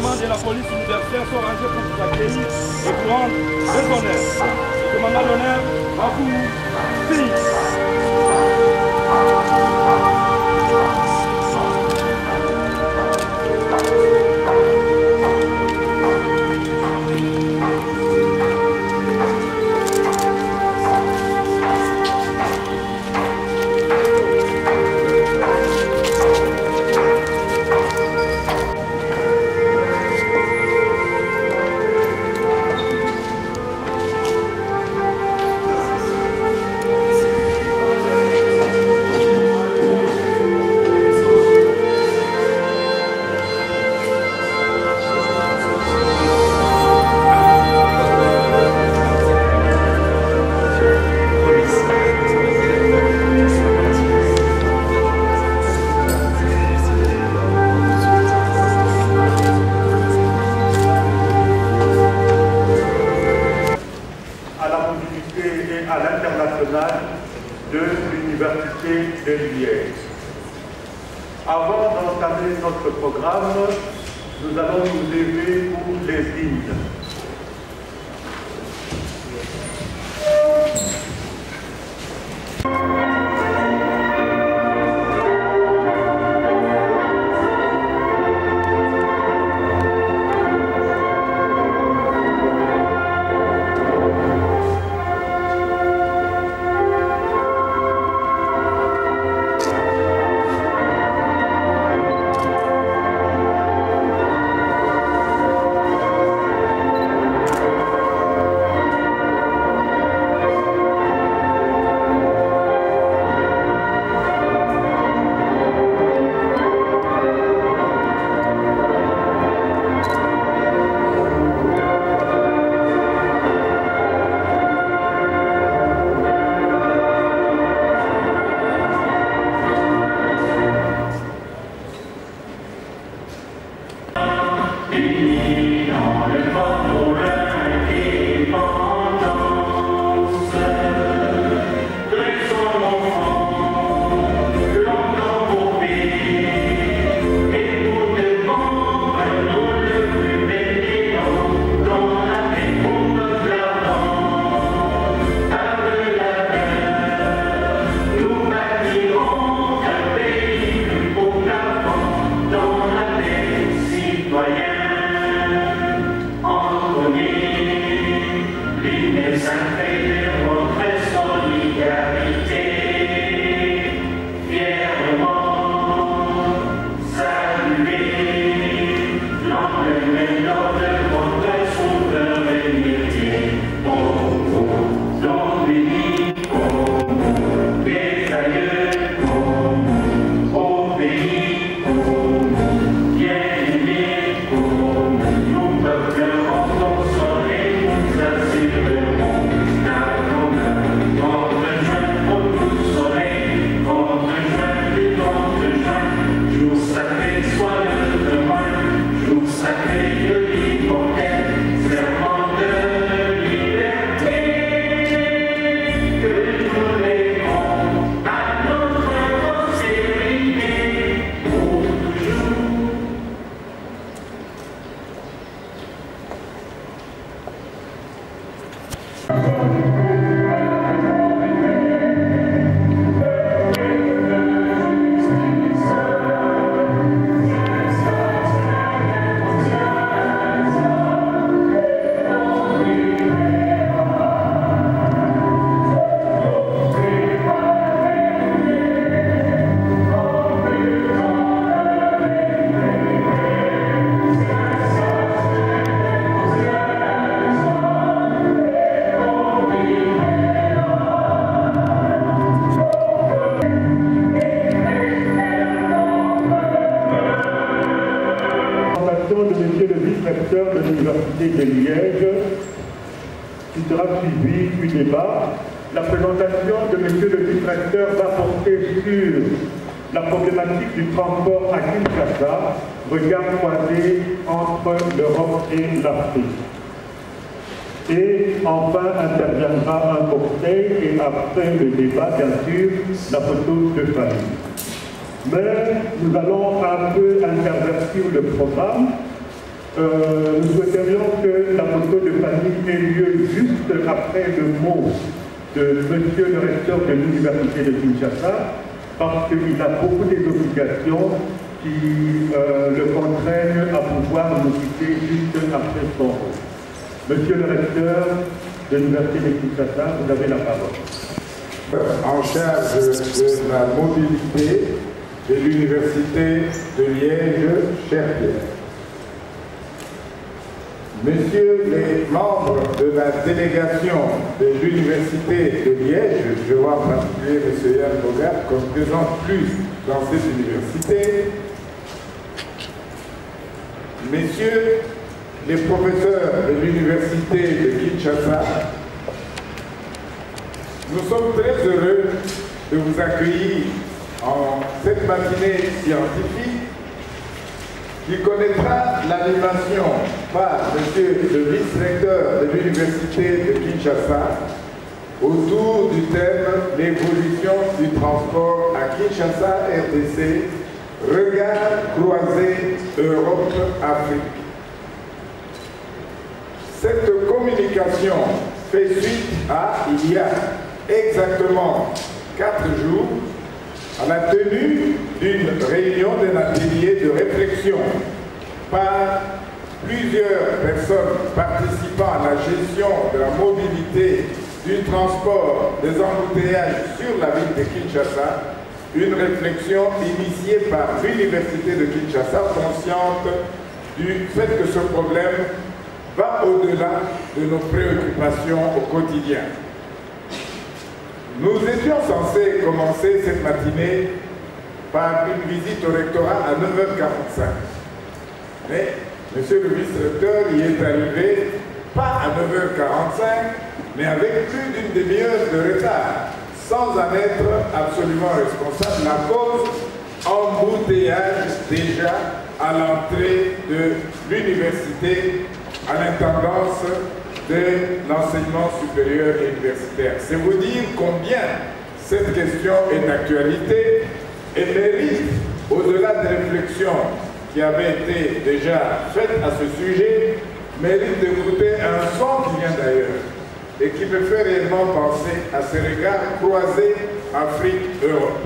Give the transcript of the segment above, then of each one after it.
commandant de la police universitaire sont rangés pour vous accueillir et vous rendre des honneurs. Le commandant d'honneur, à vous, fille. De l'Université de Liège. Avant d'entamer notre programme, nous allons nous lever pour les hymnes. De l'Université de Liège, qui sera suivi du débat. La présentation de M. le vice-recteur va porter sur la problématique du transport à Kinshasa, regard croisé entre l'Europe et l'Afrique. Et enfin interviendra un cocktail et après le débat, bien sûr, la photo de famille. Mais nous allons un peu intervertir le programme nous souhaiterions que la photo de famille ait lieu juste après le mot de monsieur le recteur de l'Université de Kinshasa, parce qu'il a beaucoup des obligations qui le contraignent à pouvoir nous quitter juste après son mot. Monsieur le recteur de l'Université de Kinshasa, vous avez la parole. En charge de la mobilité de l'Université de Liège, cher Pierre. Messieurs les membres de la délégation de l'Université de Liège, je vois en particulier M. Yann Bogart, qu'on ne présente plus dans cette université. Messieurs les professeurs de l'Université de Kinshasa, nous sommes très heureux de vous accueillir en cette matinée scientifique qui connaîtra l'animation par monsieur le vice-recteur de l'Université de Kinshasa autour du thème « L'évolution du transport à Kinshasa, RDC, regard croisé Europe-Afrique ». Cette communication fait suite à, il y a exactement 4 jours, à la tenue d'une réunion d'un atelier de réflexion par plusieurs personnes participant à la gestion de la mobilité, du transport, des embouteillages sur la ville de Kinshasa, une réflexion initiée par l'Université de Kinshasa, consciente du fait que ce problème va au-delà de nos préoccupations au quotidien. Nous étions censés commencer cette matinée par une visite au rectorat à 9h45. Mais M. le vice-recteur y est arrivé, pas à 9h45, mais avec plus d'une demi-heure de retard, sans en être absolument responsable, à cause embouteillage déjà à l'entrée de l'université à l'intendance de l'enseignement supérieur et universitaire. C'est vous dire combien cette question est d'actualité et mérite, au-delà des réflexions qui avaient été déjà faites à ce sujet, mérite d'écouter un son qui vient d'ailleurs et qui me fait réellement penser à ces regards croisés Afrique-Europe.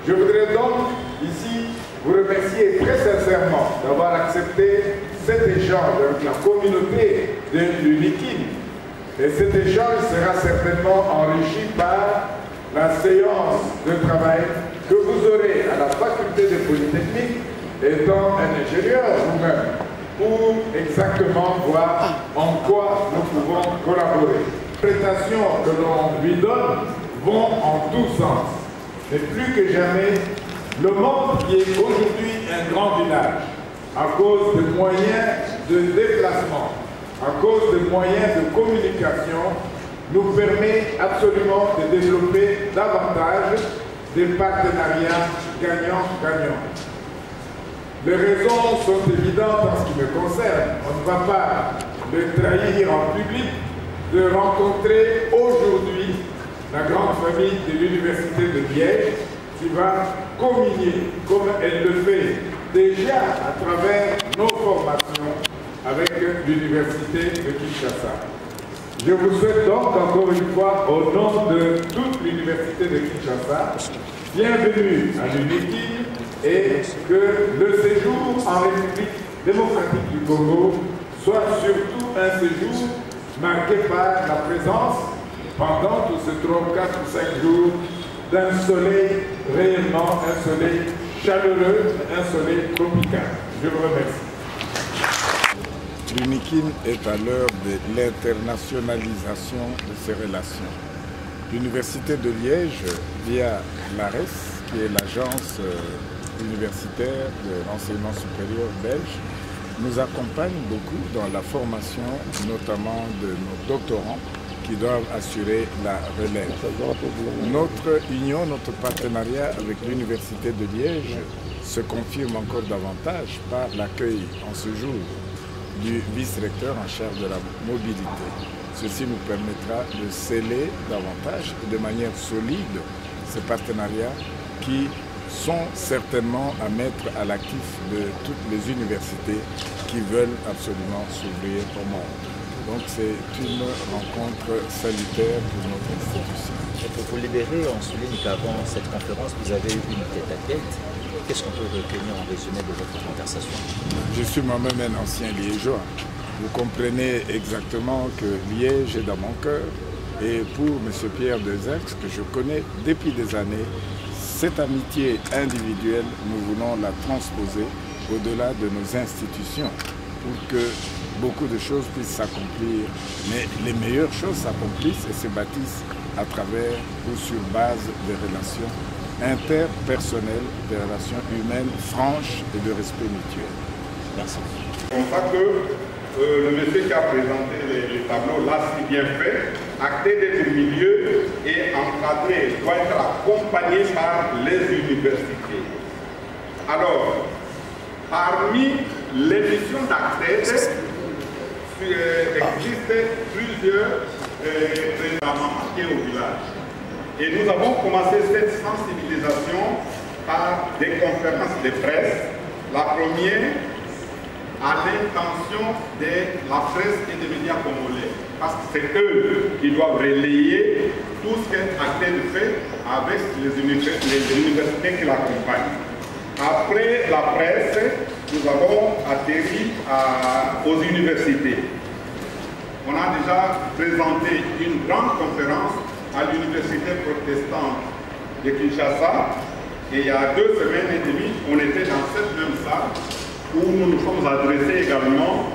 Je voudrais donc ici vous remercier très sincèrement d'avoir accepté cet échange avec la communauté de l'UNIKIN. Et cet échange sera certainement enrichi par la séance de travail que vous aurez à la faculté de Polytechnique, étant un ingénieur vous-même, pour exactement voir en quoi nous pouvons collaborer. Les interprétations que l'on lui donne vont en tous sens. Mais plus que jamais, le monde qui est aujourd'hui un grand village, à cause de moyens de déplacement, à cause de moyens de communication, nous permet absolument de développer davantage des partenariats gagnant-gagnant. Les raisons sont évidentes en ce qui me concerne. On ne va pas le trahir en public de rencontrer aujourd'hui la grande famille de l'Université de Liège qui va communier, comme elle le fait déjà à travers nos formations avec l'Université de Kinshasa. Je vous souhaite donc encore une fois, au nom de toute l'Université de Kinshasa, bienvenue à l'UNIKIN et que le séjour en République démocratique du Congo soit surtout un séjour marqué par la présence, pendant tous ces 3, 4 ou 5 jours, d'un soleil réellement, un soleil chaleureux, un soleil tropical. Je vous remercie. L'UNIKIN est à l'heure de l'internationalisation de ses relations. L'Université de Liège, via l'ARES, qui est l'agence universitaire de l'enseignement supérieur belge, nous accompagne beaucoup dans la formation, notamment de nos doctorants, qui doivent assurer la relève. Notre union, notre partenariat avec l'Université de Liège se confirme encore davantage par l'accueil en ce jour du vice-recteur en charge de la mobilité. Ceci nous permettra de sceller davantage et de manière solide ce partenariat qui sont certainement à mettre à l'actif de toutes les universités qui veulent absolument s'ouvrir au monde. Donc c'est une rencontre salutaire pour notre institution. Et pour vous libérer, on souligne qu'avant cette conférence, vous avez eu une tête-à-tête. Qu'est-ce qu'on peut retenir en résumé de votre conversation? Je suis moi-même un ancien liégeois. Vous comprenez exactement que Liège est dans mon cœur. Et pour M. Pierre Deserx, que je connais depuis des années, cette amitié individuelle, nous voulons la transposer au-delà de nos institutions pour que beaucoup de choses puissent s'accomplir. Mais les meilleures choses s'accomplissent et se bâtissent à travers ou sur base des relations interpersonnelles, des relations humaines franches et de respect mutuel. Merci. C'est comme ça que le monsieur qui a présenté les tableaux là, si bien fait, acté d'être milieu et encadré, doit être accompagné par les universités. Alors, parmi les missions d'ACTED, existent plusieurs maman qui est au village. Et nous avons commencé cette sensibilisation par des conférences de presse. La première, à l'intention de la presse et des médias congolais. Parce que c'est eux qui doivent relayer tout ce qu'ACTED fait avec les universités qui l'accompagnent. Après la presse, nous avons atterri aux universités. On a déjà présenté une grande conférence à l'université protestante de Kinshasa. Et il y a 2 semaines et demie, on était dans cette même salle où nous nous sommes adressés également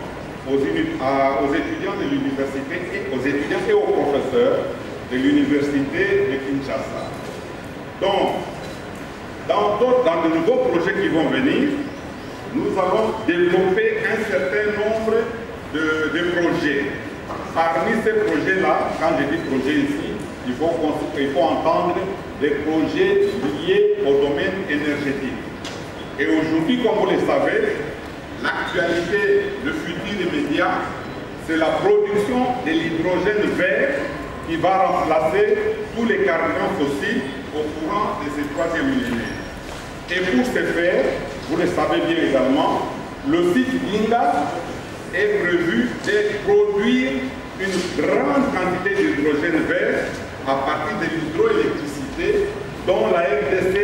aux étudiants de l'université et aux étudiants et aux professeurs de l'université de Kinshasa. Donc, dans de nouveaux projets qui vont venir, nous allons développer un certain nombre de projets. Parmi ces projets-là, quand je dis projet ici, il faut entendre des projets liés au domaine énergétique. Et aujourd'hui, comme vous le savez, l'actualité, le futur immédiat, c'est la production de l'hydrogène vert qui va remplacer tous les carburants fossiles au courant de ce 3e millénaire. Et pour ce faire, vous le savez bien également, le site d'Inga est prévu de produire une grande quantité d'hydrogène vert à partir de l'hydroélectricité dont la RDC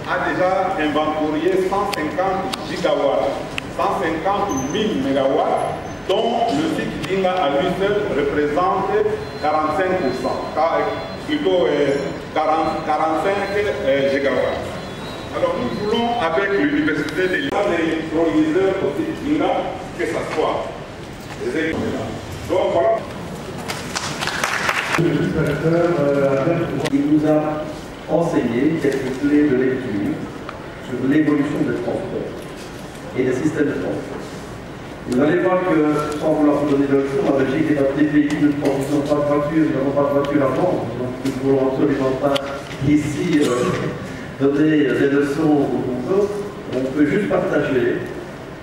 a déjà inventorié 150 gigawatts, 150 000 mégawatts, dont le site d'Inga à lui seul représente 45%, plutôt 45 gigawatts. Alors nous voulons avec l'université de l'État des électrolyseurs au site d'Inga que ça soit. Donc voilà. Il nous a enseigné quelques clés de lecture sur l'évolution des transports et des systèmes de transport. Vous allez voir que, sans vouloir vous donner de leçons, la Belgique est un des pays qui ne produisons pas de voitures, nous n'avons pas de voitures à vendre, donc nous ne voulons absolument pas ici donner des leçons aux Congo. On peut juste partager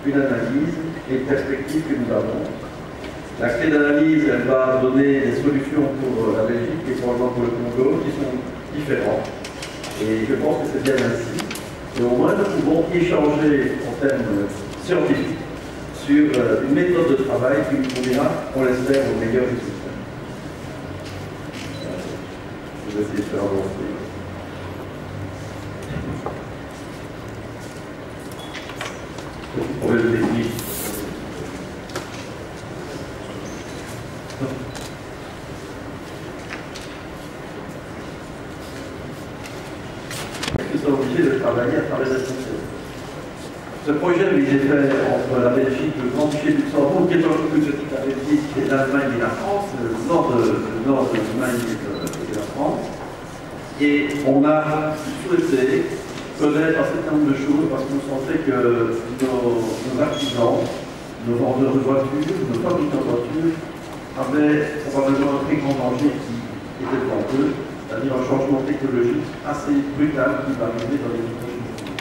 une analyse et une perspective que nous avons. La clé d'analyse, elle va donner des solutions pour la Belgique et probablement pour le Congo qui sont différentes. Et je pense que c'est bien ainsi. Et au moins, nous pouvons échanger en termes scientifiques sur une méthode de travail qui nous conduira, on l'espère, au meilleur du système. Je vais essayer de faire avancer. Problème technique. Ils sont obligés de travailler à travers la société. Ce projet, il est fait entre la Belgique, le Grand-Duché de Luxembourg, qui est un peu plus petit que la Belgique, et l'Allemagne et la France, le nord de l'Allemagne et de la France. Et on a souhaité connaître un certain nombre de choses parce qu'on sentait que nos artisans, nos vendeurs de voitures, nos fabricants de voitures avaient probablement un très grand danger qui était devant eux, c'est-à-dire un changement technologique assez brutal qui va arriver dans les prochaines années.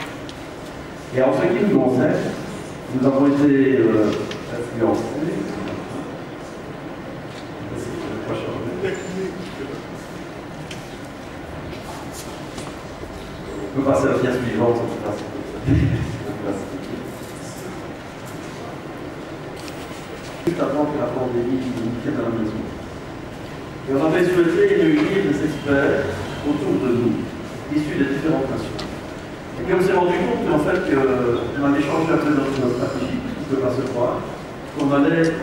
Et en ce qui nous concerne, nous avons été influencés. peut passer à la pièce suivante. Juste avant que la pandémie nous quitte à la maison. Et on avait souhaité réunir des experts autour de nous, issus des différentes nations. Et puis on s'est rendu compte qu'en fait, on avait changé un peu notre stratégie, on ne peut pas se croire, qu'on allait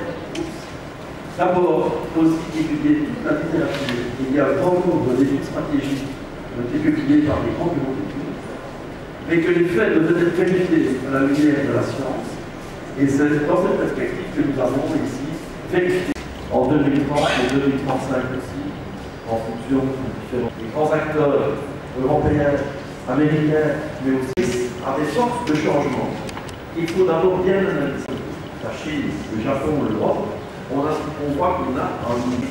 d'abord aussi étudier toute la littérature. Il y a un grand nombre d'études stratégiques qui ont été publiées par des grands bureaux d'études, mais que les faits devaient être vérifiés à la lumière de la science. Et c'est dans cette perspective que nous avons ici vérifié en 2030 et 2035 aussi, en fonction des grands acteurs européens, américains, mais aussi à des forces de changement. Il faut d'abord bien analyser la Chine, le Japon, l'Europe. On voit qu'on a un limite.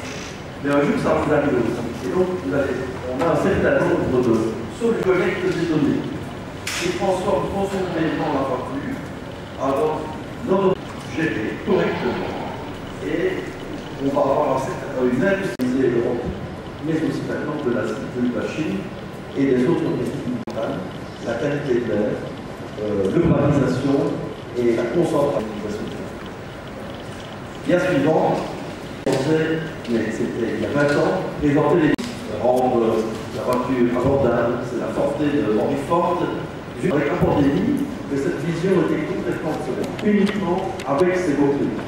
Mais un jour, ça vous arrive aussi. Et donc, on a un certain nombre de collecte des données qui transforment consommément la voiture, alors non gérée correctement. Et on va avoir une industrie de l'Europe, mais aussi maintenant de la Chine et des autres pays mondiales, la qualité de l'air, l'urbanisation et la concentration. Bien suivant, mais c'était il y a 20 ans, présenter les rendre la voiture abordable, c'est la portée de Henry Ford. Avec la pandémie, que cette vision était complètement obsolète, uniquement avec ces mots clés.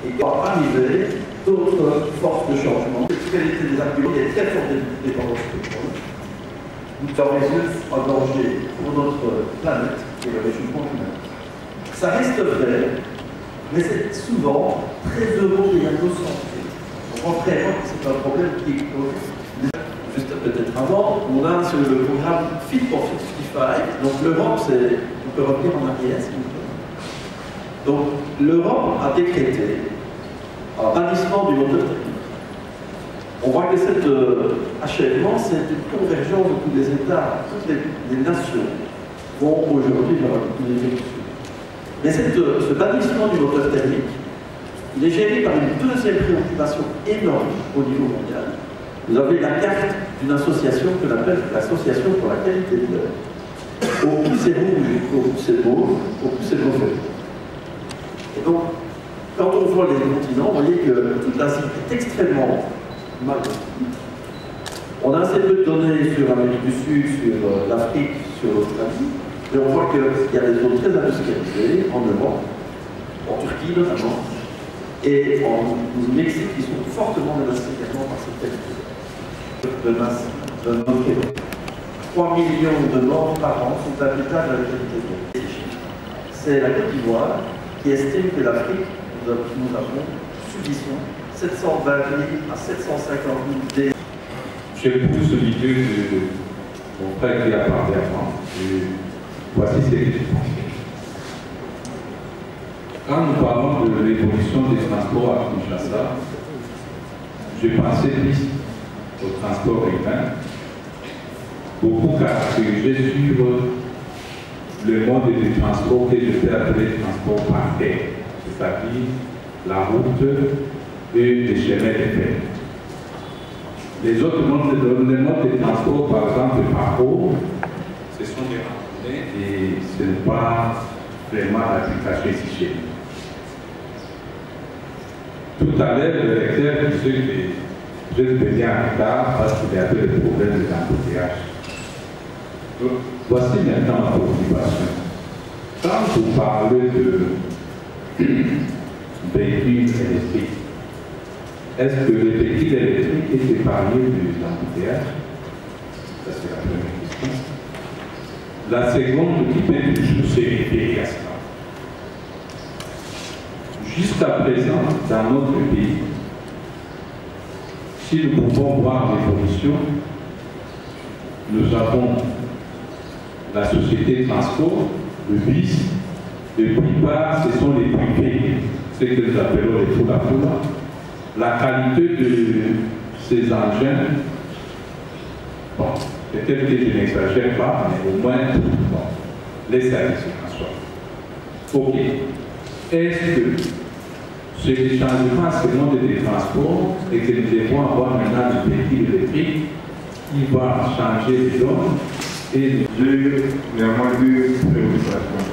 Et quand arriver d'autres forces de changement, cette qualité des arguments est très forte dépendance de l'école. Nous avons les yeux en danger pour notre planète et le réchauffement climatique. Ça reste vrai, mais c'est souvent très euro-diagnocentré. On comprend très bien que c'est un problème qui est juste peut-être avant, on a sur le programme Fit for 55, donc l'Europe, on peut revenir en arrière s'il vous plaît. Donc l'Europe a décrété un bannissement du moteur technique. On voit que cet achèvement, c'est une convergence de tous les États, toutes les nations vont aujourd'hui vers une évolution. Mais ce bannissement du moteur thermique, il est géré par une deuxième préoccupation énorme au niveau mondial. Vous avez la carte d'une association que l'on appelle l'Association pour la qualité de l'air. Au plus c'est rouge, au plus c'est beau, au plus c'est mauvais. Et donc, quand on voit les continents, vous voyez que toute l'Asie est extrêmement mal. On a assez peu de données sur l'Amérique du Sud, sur l'Afrique, sur l'Australie, mais on voit qu'il y a des zones très industrialisées en Europe, en Turquie notamment, et au Mexique qui sont fortement menacées également par cette qualité de masse de notre Québec. 3 millions de morts par an sont imputables à la qualité de l'air. C'est la Côte d'Ivoire qui estime que l'Afrique, subissons 720 000 à 750 000 décès. Je pousse l'idée de mon frère qui a parlé avant, et voici ce que je pense. Quand nous parlons de l'évolution des transports à Kinshasa, je pensais plus au transport urbain, beaucoup caractérisé sur le mode de transport que je peux appeler transport par terre, c'est-à-dire la route et les chemins de fer. Les autres modes de transport, par exemple par eau, ce sont des randonnées et ce n'est pas vraiment l'application ici chez nous. Tout à l'heure, le lecteur disait que je venais en retard parce qu'il y avait des problèmes d'embouteillage. Donc, voici maintenant ma préoccupation. Quand vous parlez de véhicules électriques, est-ce que les véhicules électriques est épargné de l'embouteillage? Ça, c'est la première question. La seconde qui peut toujours se référer à cela. Jusqu'à présent, dans notre pays, si nous pouvons voir l'évolution, nous avons la société de transport, le BIS, et puis ce sont les privés, ce que nous appelons les foula-foula. La qualité de ces engins, bon, peut-être que je n'exagère pas, mais au moins, bon, les services de transport. Ok. Est-ce que ce changement seulement des transports et que nous devons avoir maintenant du véhicule électrique qui va changer les zones? Et j'ai néanmoins deux préoccupations.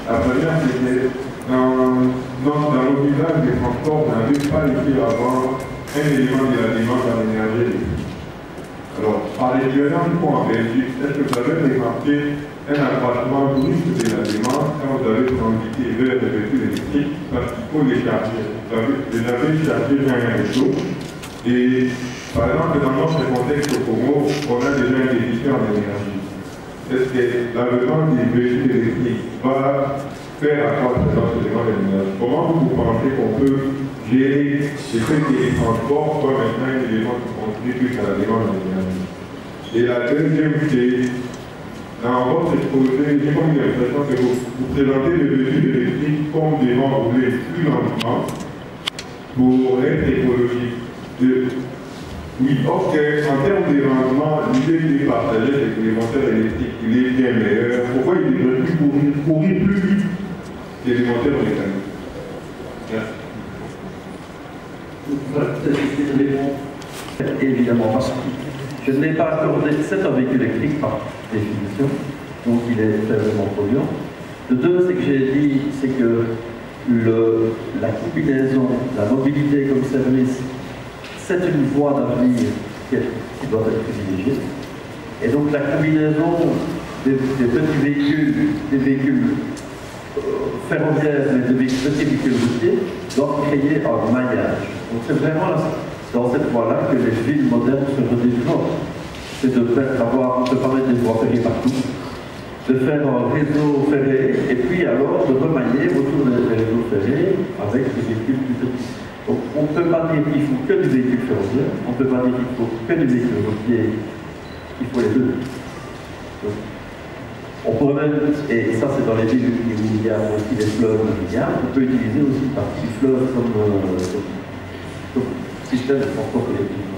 La première, c'est que dans l'usage des transports, on n'avait pas ici avant un élément de la demande en énergie électrique. Alors, par l'expérience en Belgique, est-ce que vous avez remarqué un accroissement brusque de la demande quand vous avez transité vers les véhicules électriques parce qu'il faut les charger? Vous avez chargé vers un réseau et par exemple dans notre contexte au Congo, on a déjà un déficit en énergie. Est-ce que l'avènement des véhicules électriques va faire accroître notre demande d'énergie? Comment vous pensez qu'on peut gérer le fait que les transports soient maintenant un élément qui contribue à la demande d'énergie? Et la deuxième, c'est dans votre exposé, j'ai comme l'impression que vous présentez les véhicules électriques comme devant rouler plus lentement pour être écologique. Oui, or en termes de rendement, l'idée qui est partagée avec les moteurs électriques, il est bien meilleur. Pourquoi il devrait plus courir plus vite que les moteurs mécaniques? Merci. Évidemment, parce que je ne l'ai pas accordé, c'est un véhicule électrique par définition, donc il est faiblement polluant. Le deux, c'est que j'ai dit, c'est que la combinaison, la mobilité comme service, c'est une voie d'avenir qui doit être privilégiée. Et donc la combinaison des petits véhicules, ferroviaires, mais des petits véhicules routiers, doit créer un maillage. Donc c'est vraiment dans cette voie-là que les villes modernes se redéveloppent. C'est de permettre des voies ferrées partout, de faire un réseau ferré, et puis alors de remailler autour des réseaux ferrés avec des véhicules plus petits. Donc on ne peut pas dire qu'il faut que du véhicule ferroviaire, on ne peut pas dire qu'il faut que du véhicule routier, il faut les deux. Donc, on pourrait même, et ça c'est dans les villes où il y a aussi des fleuves navigables, on peut utiliser aussi une partie du fleuve comme système de transport collectif.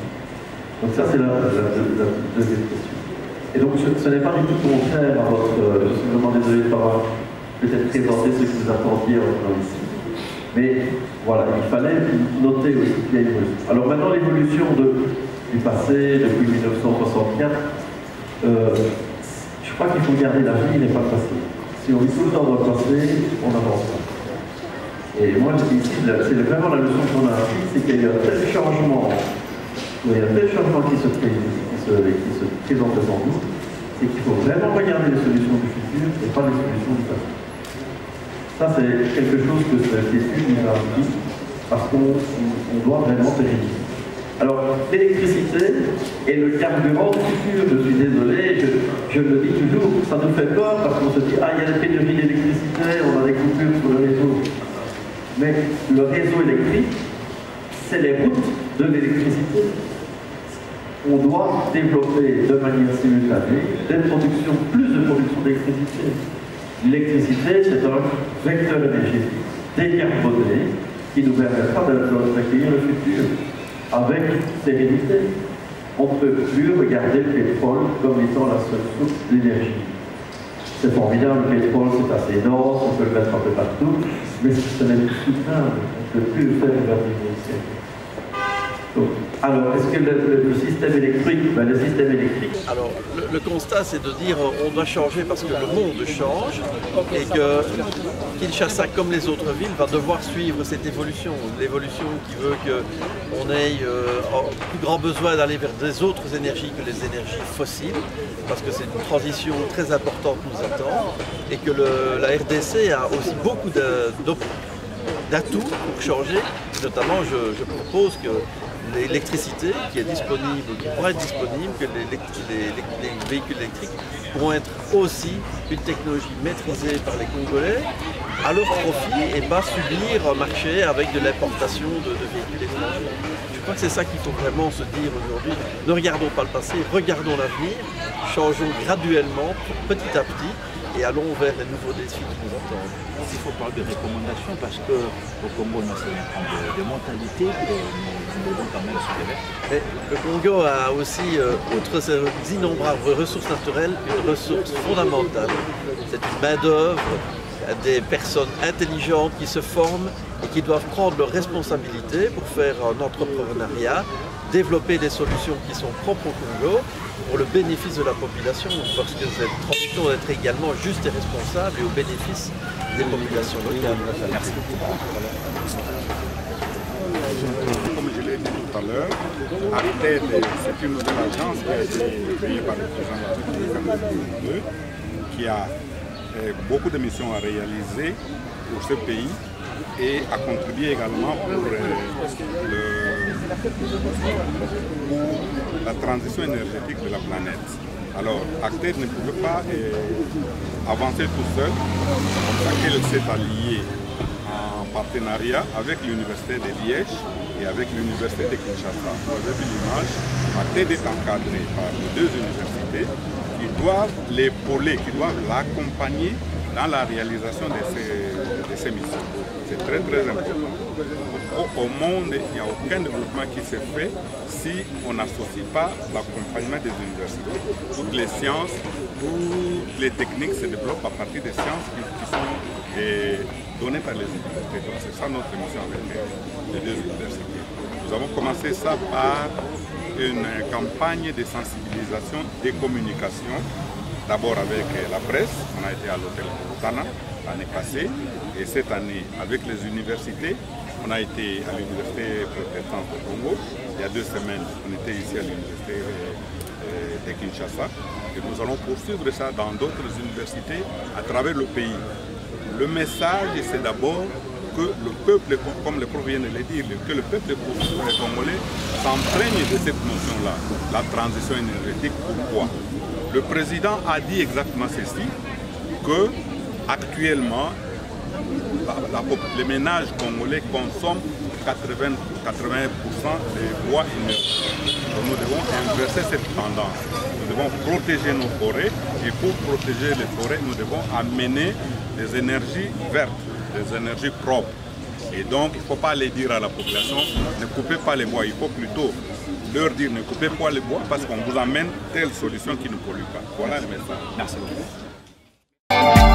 Donc ça c'est la deuxième question. Et donc ce n'est pas du tout contraire à votre... je suis vraiment désolé de pas peut-être présenter ce que vous attendiez en venant ici. Mais voilà, il fallait noter aussi qu'il y a une évolution. Alors maintenant l'évolution du passé, depuis 1964, je crois qu'il faut garder la vie, il n'est pas le passé. Si on vit tout le temps dans le passé, on n'avance pas. Et moi, ici, c'est vraiment la leçon qu'on a appris, c'est qu'il y a tel changement, qui se présente devant nous, c'est qu'il faut vraiment regarder les solutions du futur et pas les solutions du passé. Ça, c'est quelque chose que cette étude nous a appris, parce qu'on doit vraiment pérenniser. Alors, l'électricité est le carburant du futur, je suis désolé, je le dis toujours, ça nous fait peur parce qu'on se dit, ah, il y a des pénuries d'électricité, on a des coupures sur le réseau. Mais le réseau électrique, c'est les routes de l'électricité. On doit développer de manière simultanée plus de production d'électricité. L'électricité, c'est un vecteur énergétique décarboné qui nous permettra d'accueillir le futur avec sérénité. On ne peut plus regarder le pétrole comme étant la seule source d'énergie. C'est formidable, le pétrole c'est assez dense, on peut le mettre un peu partout, mais ce n'est plus soutenable, on ne peut plus le faire au XXIe siècle. Alors, est-ce que le système électrique, le système électrique... Alors, le constat, c'est de dire on doit changer parce que le monde change et que Kinshasa, comme les autres villes, va devoir suivre cette évolution. L'évolution qui veut qu'on ait plus grand besoin d'aller vers des autres énergies que les énergies fossiles, parce que c'est une transition très importante qui nous attend, et que la RDC a aussi beaucoup d'atouts pour changer. Notamment, je propose que l'électricité qui est disponible, qui pourra être disponible, que les véhicules électriques pourront être aussi une technologie maîtrisée par les Congolais à leur profit et pas subir un marché avec de l'importation de véhicules étrangers. Je crois que c'est ça qu'il faut vraiment se dire aujourd'hui. Ne regardons pas le passé, regardons l'avenir, changeons graduellement, petit à petit, et allons vers les nouveaux défis qui nous attendent. Il faut parler de recommandations parce qu'au Congo, on a de mentalité, nous devons quand même se développer. Le Congo a aussi, outre ses innombrables ressources naturelles, une ressource fondamentale. C'est une main-d'œuvre, des personnes intelligentes qui se forment et qui doivent prendre leurs responsabilités pour faire un entrepreneuriat développer des solutions qui sont propres au Congo pour le bénéfice de la population, parce que cette transition doit être également juste et responsable et au bénéfice des populations locales. Merci. Comme je l'ai dit tout à l'heure, ACTED, c'est une nouvelle agence qui a été créée par le président de la République en 2022, qui a beaucoup de missions à réaliser pour ce pays et à contribuer également pour la transition énergétique de la planète. Alors, ACTED ne pouvait pas avancer tout seul, c'est comme ça qu'elle s'est alliée en partenariat avec l'Université de Liège et avec l'Université de Kinshasa. Vous avez vu l'image, ACTED est encadré par les deux universités qui doivent l'épauler, qui doivent l'accompagner dans la réalisation de ces missions. C'est très important. Au monde, il n'y a aucun développement qui se fait si on n'associe pas l'accompagnement des universités. Toutes les sciences, toutes les techniques se développent à partir des sciences qui sont données par les universités. Donc c'est ça notre mission avec les deux universités. Nous avons commencé ça par une campagne de sensibilisation et communication. D'abord avec la presse, on a été à l'hôtel Tana l'année passée, et cette année avec les universités, on a été à l'université protestante du Congo. Il y a 2 semaines, on était ici à l'université de Kinshasa, et nous allons poursuivre ça dans d'autres universités à travers le pays. Le message, c'est d'abord que le peuple, comme le prof vient de le dire, que le peuple congolais s'imprègne de cette notion-là, la transition énergétique. Pourquoi? Le président a dit exactement ceci, que actuellement, les ménages congolais consomment 80% des bois inertes. Donc nous devons inverser cette tendance. Nous devons protéger nos forêts, et pour protéger les forêts, nous devons amener des énergies vertes, des énergies propres. Et donc, il ne faut pas les dire à la population, ne coupez pas les bois, il faut plutôt leur dire ne coupez pas les bois parce qu'on vous amène telle solution qui ne pollue pas. Voilà le message. Merci beaucoup.